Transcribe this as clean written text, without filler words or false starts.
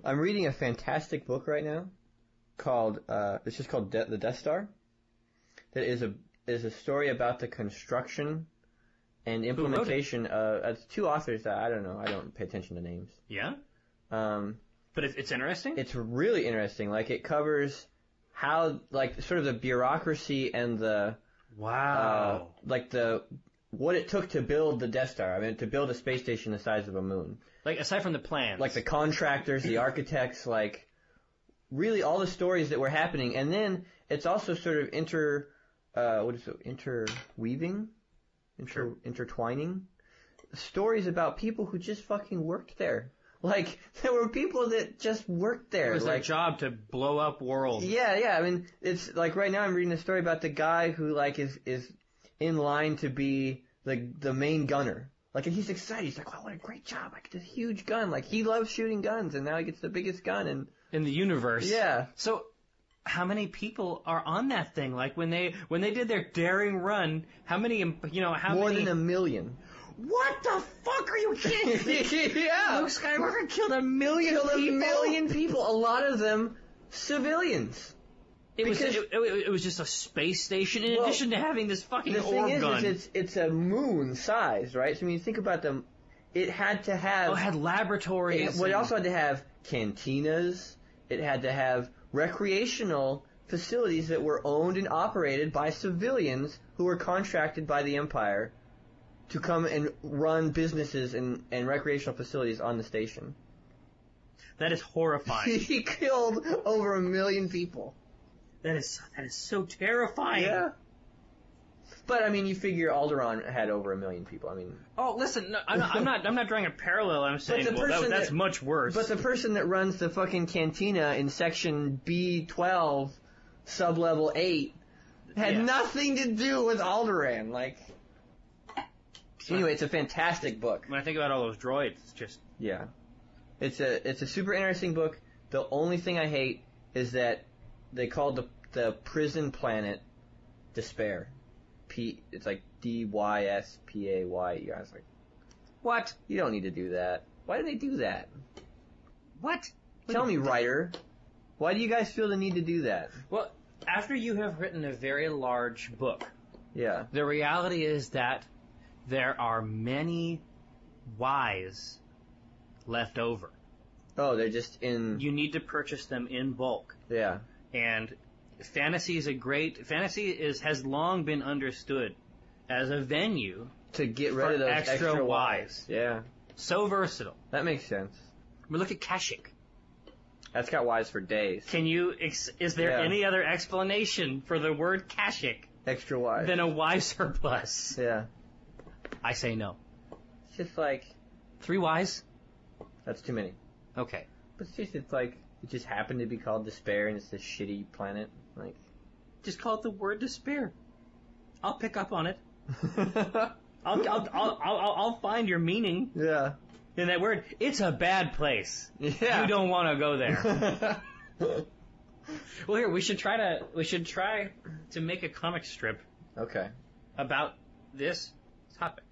I'm reading a fantastic book right now called it's just called The Death Star. That is a story about the construction and implementation of two authors that I don't know. I don't pay attention to names. Yeah? But it's interesting? It's really interesting. Like, it covers how, like, sort of the bureaucracy and the... Wow. What it took to build the Death Star. I mean, to build a space station the size of a moon. Like, aside from the plans. Like, the contractors, the architects, like, really all the stories that were happening. And then it's also sort of interweaving? Sure. Intertwining stories about people who just fucking worked there. Like, there were people that just worked there. It was their job to blow up world. Yeah. I mean, it's like right now I'm reading a story about the guy who like is in line to be the main gunner. Like, and he's excited. He's like, wow, what a great job. I get this huge gun. Like, he loves shooting guns, and now he gets the biggest gun in the universe. Yeah. So, how many people are on that thing? Like, when they did their daring run, how many, More than 1 million. What the fuck are you kidding? Yeah. Luke Skywalker killed 1 million people? Killed 1 million people. A lot of them civilians. It was just a space station in addition to having this fucking orb gun. The thing is it's a moon size, right? So when you think about them, it had to have... it had laboratories. It also had to have cantinas. It had to have recreational facilities that were owned and operated by civilians who were contracted by the Empire to come and run businesses and recreational facilities on the station. That is horrifying. He killed over 1 million people. That is so terrifying. Yeah. But I mean, you figure Alderaan had over 1 million people. I mean, listen, no, I'm not drawing a parallel. I'm saying that's much worse. But the person that runs the fucking cantina in section B12, sublevel 8, had nothing to do with Alderaan. Like, anyway, it's a fantastic book. When I think about all those droids, it's just it's a super interesting book. The only thing I hate is that they called the prison planet Despair. It's like DYSPAY. I was like, what? You don't need to do that. Why do they do that? What? Tell me, writer. Why do you guys feel the need to do that? Well, after you have written a very large book, the reality is that there are many Ys left over. Oh, they're just in... You need to purchase them in bulk. Yeah. And fantasy has long been understood as a venue to get rid of those extra Ys. Yeah. So versatile. That makes sense. I mean, look at Kashyyyk. That's got Ys for days. Is there any other explanation for the word Kashyyyk? Extra Ys. Than a Y surplus? Yeah. I say no. It's just like... 3 Ys? That's too many. Okay. But it's like... It just happened to be called Despair, and it's this shitty planet. Like, just call it the word despair. I'll pick up on it. I'll find your meaning. Yeah. In that word, it's a bad place. Yeah. You don't want to go there. Well, here we should try to make a comic strip. Okay. About this topic.